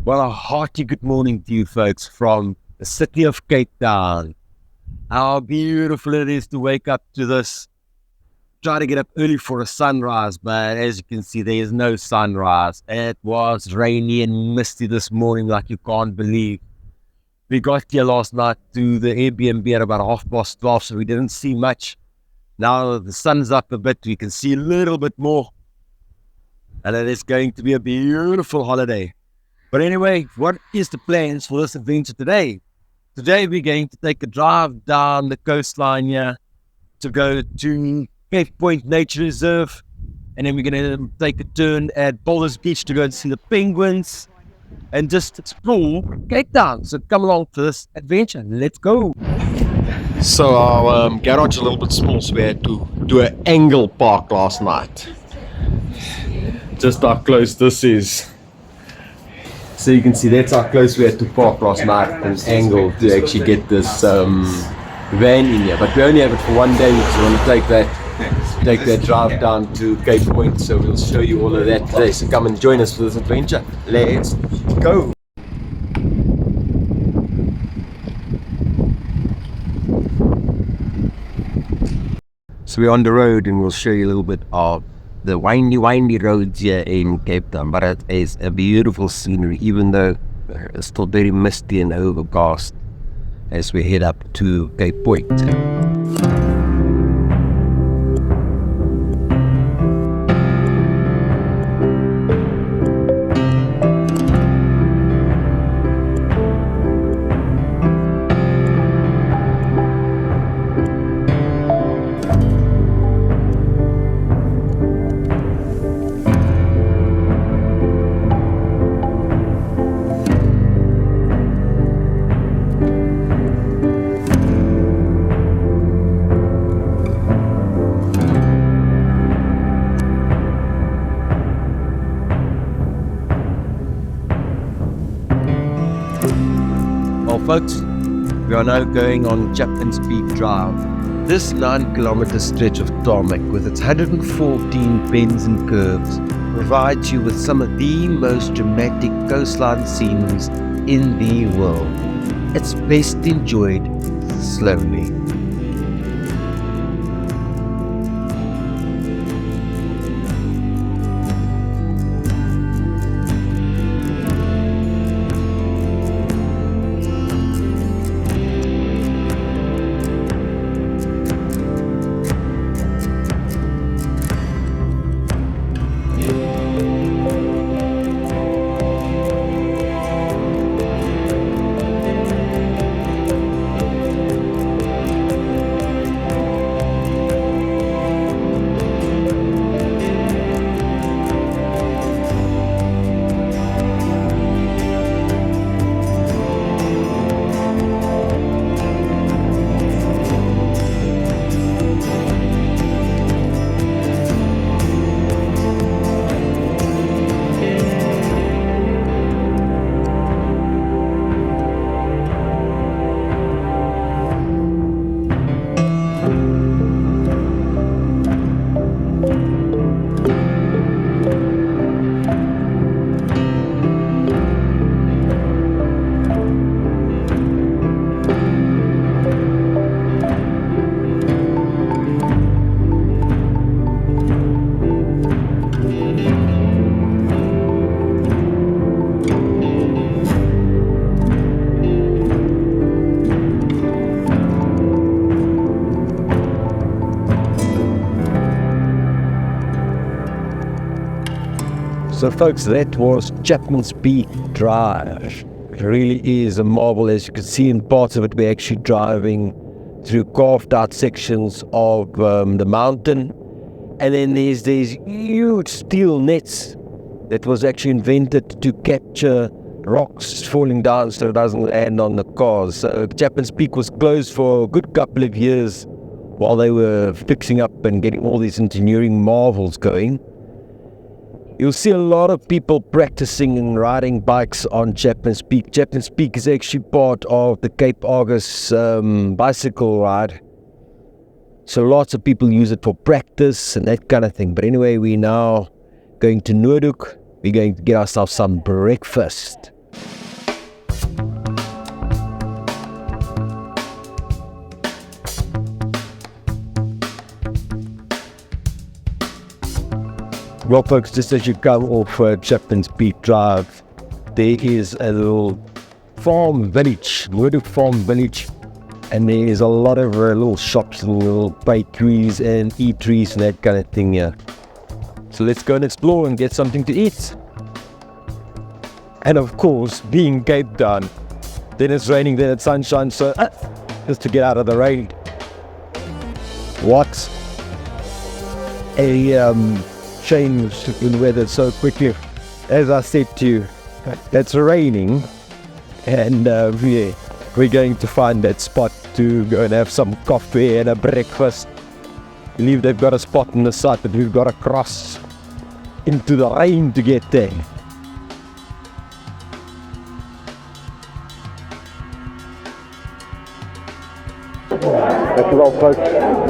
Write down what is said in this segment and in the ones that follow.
Well, a hearty good morning to you folks from the city of Cape Town. How beautiful it is to wake up to this. Try to get up early for a sunrise, but as you can see, there is no sunrise. It was rainy and misty this morning like you can't believe. We got here last night to the Airbnb at about 12:30, so we didn't see much. Now the sun's up a bit, we can see a little bit more. And it is going to be a beautiful holiday. But anyway, what is the plans for this adventure today? Today we're going to take a drive down the coastline here to go to Cape Point Nature Reserve. And then we're going to take a turn at Boulders Beach to go and see the penguins and just explore Cape Town. So come along for this adventure. Let's go. So our garage is a little bit small, so we had to do an angle park last night. Just how close this is. So you can see that's how close we had to park last night, an angle to actually get this van in here. But we only have it for one day because we want to take that drive down to Cape Point. So we'll show you all of that today. So come and join us for this adventure. Let's go. So we're on the road and we'll show you a little bit of the windy roads here in Cape Town, but it is a beautiful scenery, even though it's still very misty and overcast as we head up to Cape Point. Well folks, we are now going on Chapmans Peak Drive. This 9-kilometer stretch of tarmac with its 114 bends and curves provides you with some of the most dramatic coastline sceneries in the world. It's best enjoyed slowly. So folks, that was Chapmans Peak Drive. It really is a marvel. As you can see, in parts of it we're actually driving through carved out sections of the mountain, and then there's these huge steel nets that was actually invented to capture rocks falling down so it doesn't land on the cars. So Chapman's Peak was closed for a good couple of years while they were fixing up and getting all these engineering marvels going. You'll see a lot of people practicing and riding bikes on Chapman's Peak. Chapman's Peak is actually part of the Cape Argus bicycle ride. So lots of people use it for practice and that kind of thing. But anyway, we're now going to Noordhoek. We're going to get ourselves some breakfast. Well, folks, just as you come off Chapmans Peak Drive, there is a little farm village, wooded farm village, and there is a lot of little shops and little bakeries and eateries and that kind of thing here. So let's go and explore and get something to eat. And of course, being Cape Town, then it's raining, then it's sunshine, so just to get out of the rain. What a change in weather so quickly. As I said to you, it's raining, and yeah, we're going to find that spot to go and have some coffee and a breakfast. I believe they've got a spot on the side that we've got to cross into the rain to get there. Well, folks,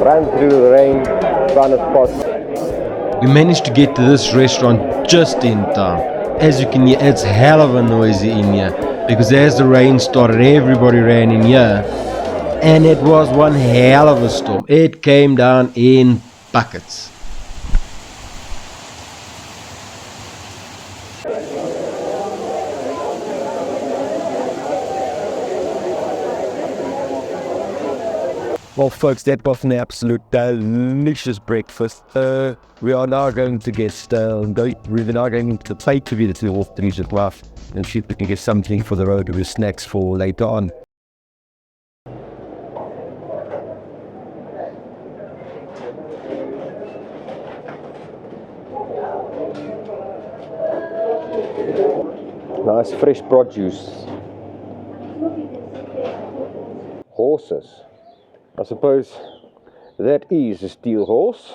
ran through the rain, found a spot. We managed to get to this restaurant just in time. As you can hear, it's hell of a noisy in here, because as the rain started, everybody ran in here, and it was one hell of a storm. It came down in buckets. Well, folks, that was an absolute delicious breakfast. We are now going to get we're now going to play to the little trees at Waf and see if we can get something for the road with snacks for later on. Nice fresh produce. Horses. I suppose that is a steel horse.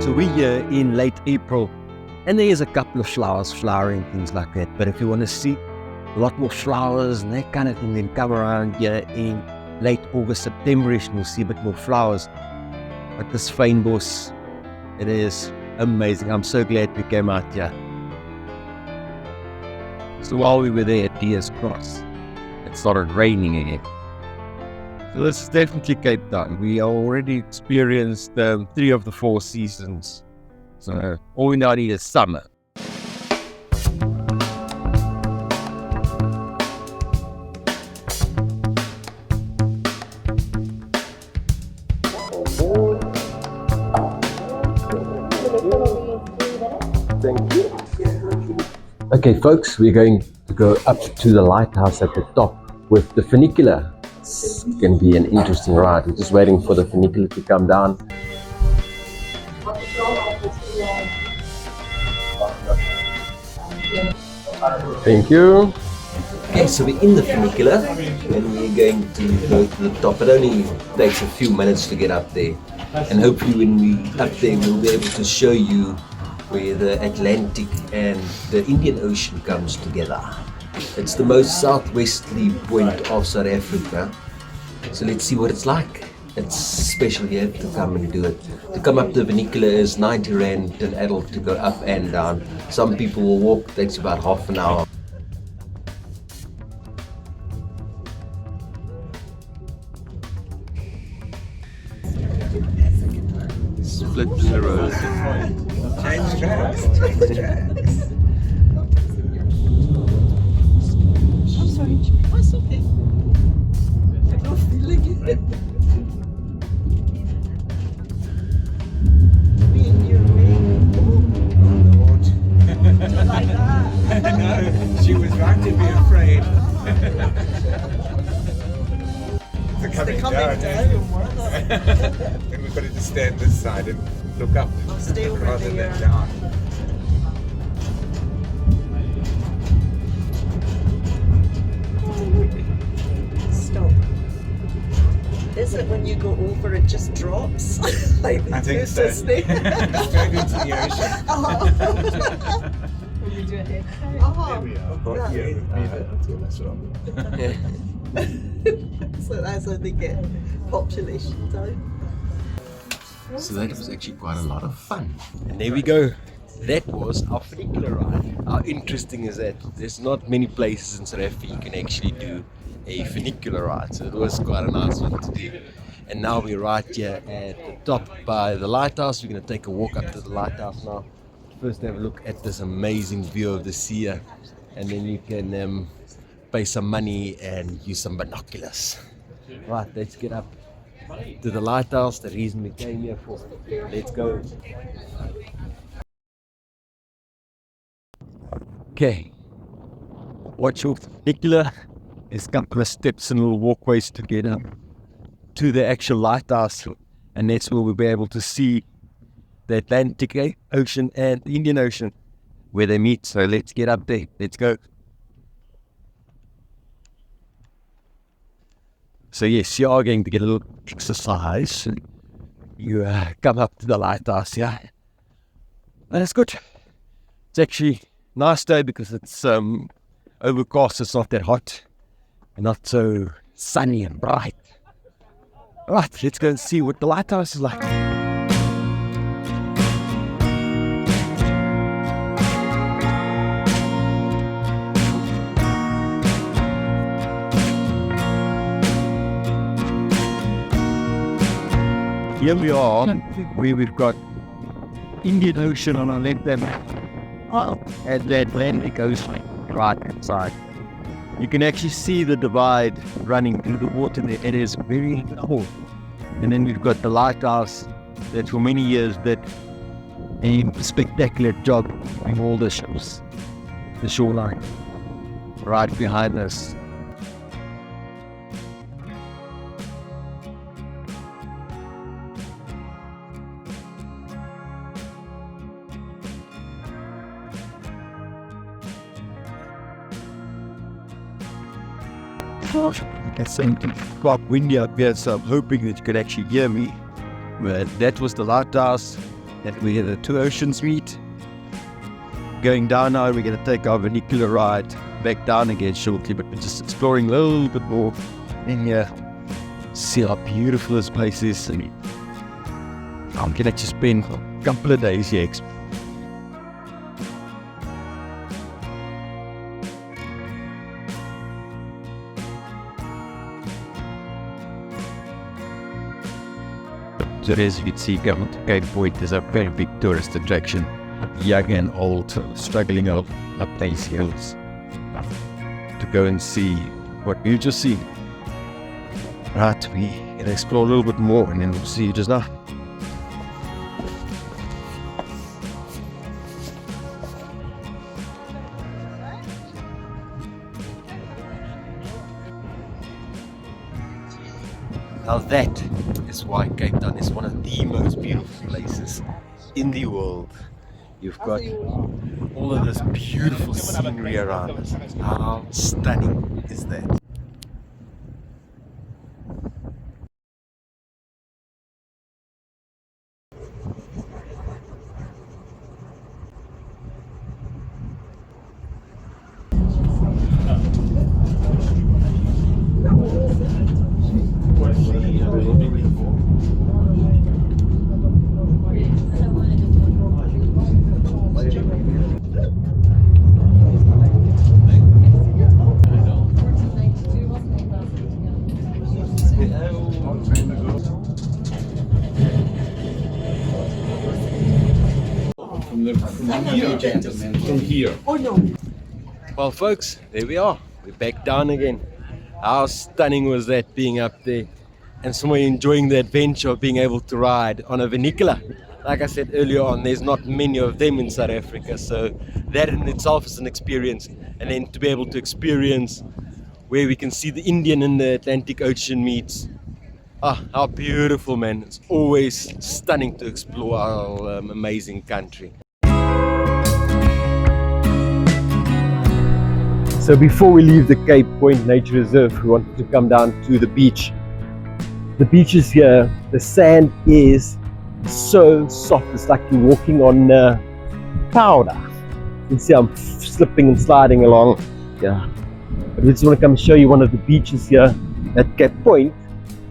So we're here in late April, and there is a couple of flowers flowering, things like that. But if you want to see a lot more flowers and that kind of thing, then come around here in late August, Septemberish, and you'll see a bit more flowers. But this fynbos, it is amazing. I'm so glad we came out here. So while we were there at Deer's Cross, it started raining again. So this is definitely Cape Town. We already experienced 3 of the 4 seasons. So all we now need is summer. Thank you. Okay, folks, we're going to go up to the lighthouse at the top with the funicular. It's going to be an interesting ride. We're just waiting for the funicular to come down. Thank you. Okay, so we're in the funicular and we're going to go to the top. It only takes a few minutes to get up there, and hopefully when we're up there we'll be able to show you where the Atlantic and the Indian Ocean comes together. It's the most southwesterly point of South Africa, so let's see what it's like. It's special. You have to come and do it. To come up the funicular is 90 Rand an adult to go up and down. Some people will walk, it takes about half an hour. Split the road. Change tracks. I'm sorry, what's okay? I don't feel like it. She was right to be afraid. It's coming down. And we've got to just stand this side and look up rather than down. Stop. Is it when you go over it just drops? Like I think so. Straight into the ocean. When you do it here. There we are. Right. Yeah, that's wrong. So that's when they get population time. So that was actually quite a lot of fun. And there we go. That was our funicular ride. How interesting is that? There's not many places in South Africa you can actually do a funicular ride. So it was quite a nice one to do. And now we're right here at the top by the lighthouse. We're going to take a walk up to the lighthouse now. First have a look at this amazing view of the sea. And then you can pay some money and use some binoculars. Right, let's get up to the lighthouse, the reason we came here for. Let's go. Okay, watch your funicular. There's a couple of steps and little walkways to get up to the actual lighthouse, and that's where we'll be able to see the Atlantic Ocean and the Indian Ocean where they meet. So let's get up there. Let's go. So yes, you are going to get a little exercise. You come up to the lighthouse, yeah. And it's good. It's actually a nice day because it's overcast. It's not that hot and not so sunny and bright. Right, let's go and see what the lighthouse is like. Here we are, where we've got Indian Ocean on our left hand and the Atlantic Ocean right inside. You can actually see the divide running through the water there. It is very cool. And then we've got the lighthouse that for many years did a spectacular job in all the ships, the shoreline right behind us. It's quite windy up here, so I'm hoping that you could actually hear me. But that was the lighthouse that where the two oceans meet. Going down now, we're going to take our funicular ride back down again shortly, but we're just exploring a little bit more in here. See how beautiful this place is. I'm going to actually spend a couple of days here. So as you can see, coming to Cape Point is a very big tourist attraction. Young and old, struggling up these hills to go and see what we've just seen. Right, we can explore a little bit more and then we'll see you just now. Now that is why Cape Town is one of the most beautiful places in the world. You've got all of this beautiful scenery around us. How stunning is that? From here. Well folks, there we are. We're back down again. How stunning was that being up there and somewhere enjoying the adventure of being able to ride on a funicular. like I said earlier on, there's not many of them in South Africa, so that in itself is an experience. And then to be able to experience where we can see the Indian and the Atlantic Ocean meet. Ah, how beautiful, man. It's always stunning to explore our amazing country. So before we leave the Cape Point Nature Reserve, we wanted to come down to the beach. The beaches here, the sand is so soft, it's like you're walking on powder. You can see I'm slipping and sliding along. Yeah. But we just want to come show you one of the beaches here at Cape Point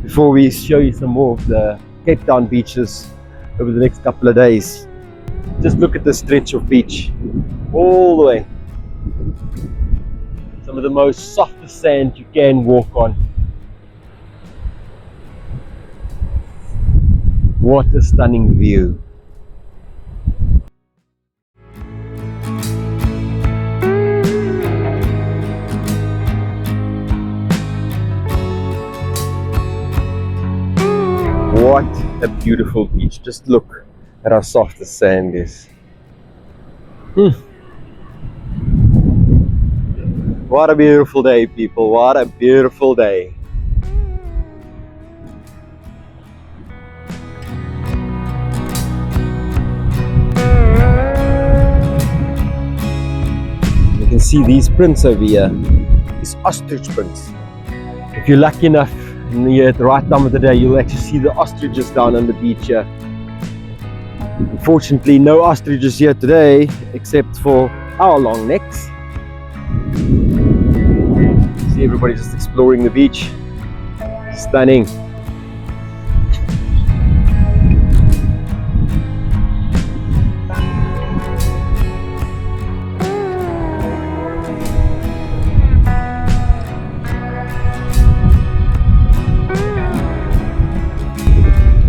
before we show you some more of the Cape Town beaches over the next couple of days. Just look at the stretch of beach all the way. Some of the most softest sand you can walk on. What a stunning view. What a beautiful beach. Just look at how soft the sand is. What a beautiful day, people. What a beautiful day. You can see these prints over here. These ostrich prints. If you're lucky enough and you're at the right time of the day, you'll actually see the ostriches down on the beach here. Unfortunately, no ostriches here today, except for our long necks. See everybody just exploring the beach. Stunning.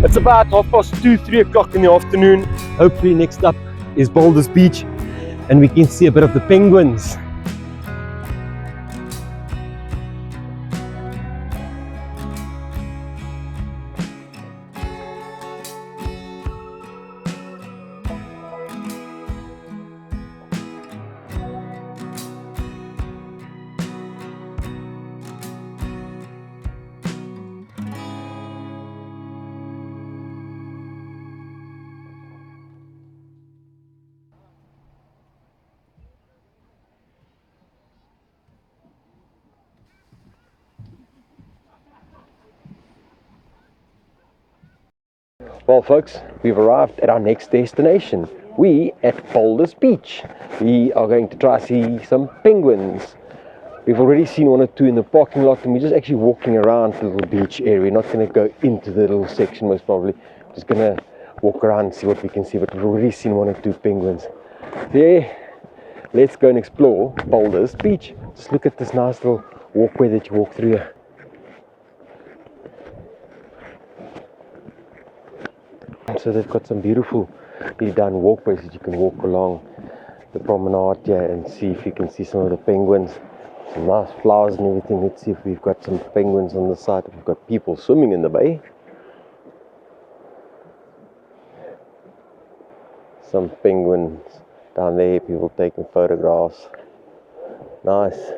It's about 2:30, 3 o'clock in the afternoon. Hopefully next up is Boulders Beach and we can see a bit of the penguins. Well folks, we've arrived at our next destination. We at Boulders Beach. We are going to try see some penguins. We've already seen one or two in the parking lot and we're just actually walking around the little beach area. We're not going to go into the little section most probably. Just going to walk around and see what we can see, but we've already seen one or two penguins. Yeah, let's go and explore Boulders Beach. Just look at this nice little walkway that you walk through here. So they've got some beautifully done walkways that you can walk along the promenade here and see if you can see some of the penguins. Some nice flowers and everything. Let's see if we've got some penguins on the side. We've got people swimming in the bay. Some penguins down there, people taking photographs. Nice.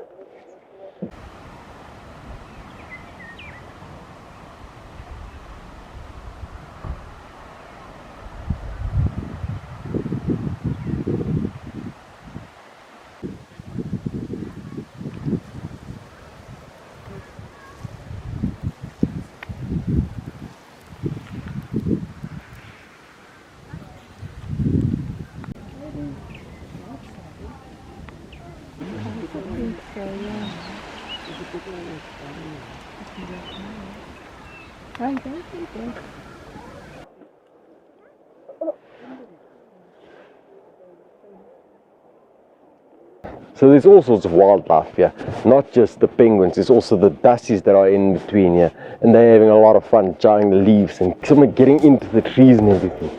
So there's all sorts of wildlife here, not just the penguins, there's also the dussies that are in between here, and they're having a lot of fun trying the leaves and some are getting into the trees and everything.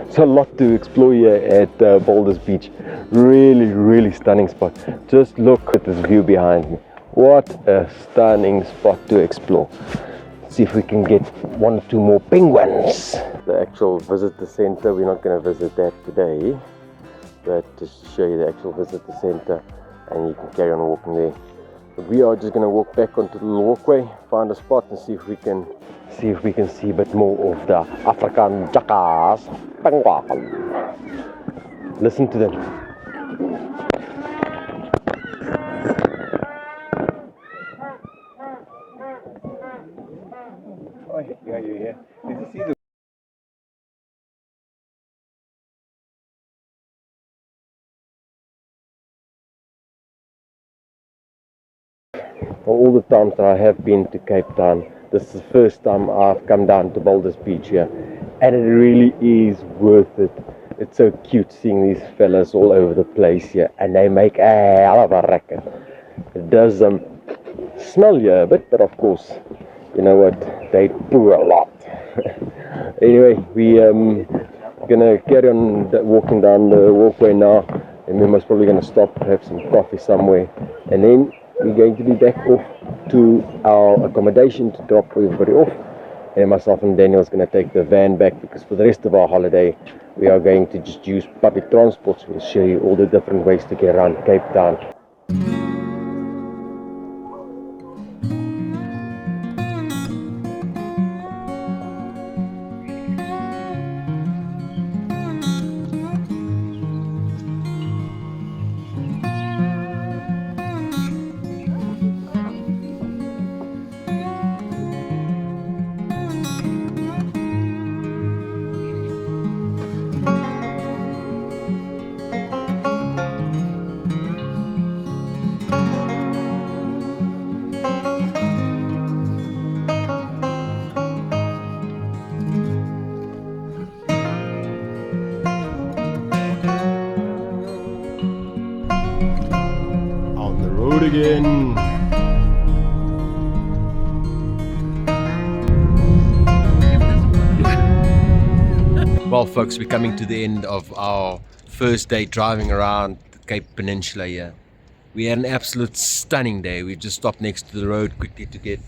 So a lot to explore here at Boulders Beach. Really stunning spot. Just look at this view behind me. What a stunning spot to explore. Let's see if we can get one or two more penguins. the actual visitor center. We're not going to visit that today, but just to show you the actual visitor center, and you can carry on walking there. But we are just going to walk back onto the walkway, find a spot, and see if we can see a bit more of the African jackals. Listen to them. Oh, yeah. Did you see the All the times that I have been to Cape Town, this is the first time I've come down to Boulders Beach here, and it really is worth it. It's so cute seeing these fellas all over the place here, and they make a hell of a racket. It does smell here a bit, but of course, you know what, they poo a lot. Anyway, we gonna carry on walking down the walkway now, and we're most probably gonna stop, have some coffee somewhere, and then we're going to be back off to our accommodation to drop everybody off, and myself and Daniel is going to take the van back, because for the rest of our holiday we are going to just use public transport. So we'll show you all the different ways to get around Cape Town. On the road again. Well, folks, we're coming to the end of our first day driving around the Cape Peninsula here. We had an absolute stunning day. We just stopped next to the road quickly to get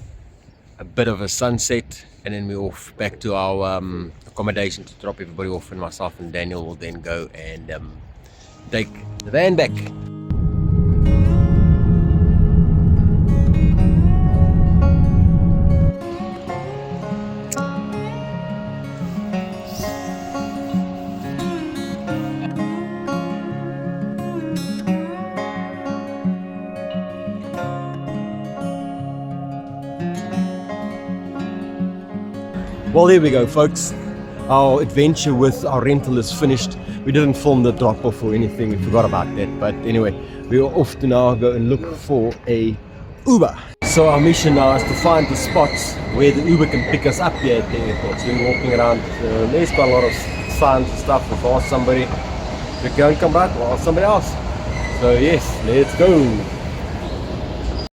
a bit of a sunset, and then we're off back to our accommodation to drop everybody off, and myself and Daniel will then go and take the van back. Well, there we go, folks. Our adventure with our rental is finished. We didn't film the drop-off or anything. We forgot about that. But anyway, we are off to now go and look for a Uber. So our mission now is to find the spots where the Uber can pick us up here at the airport. So we're walking around. There's quite a lot of signs and stuff. We've asked somebody to go and come back. We'll ask somebody else. So yes, let's go.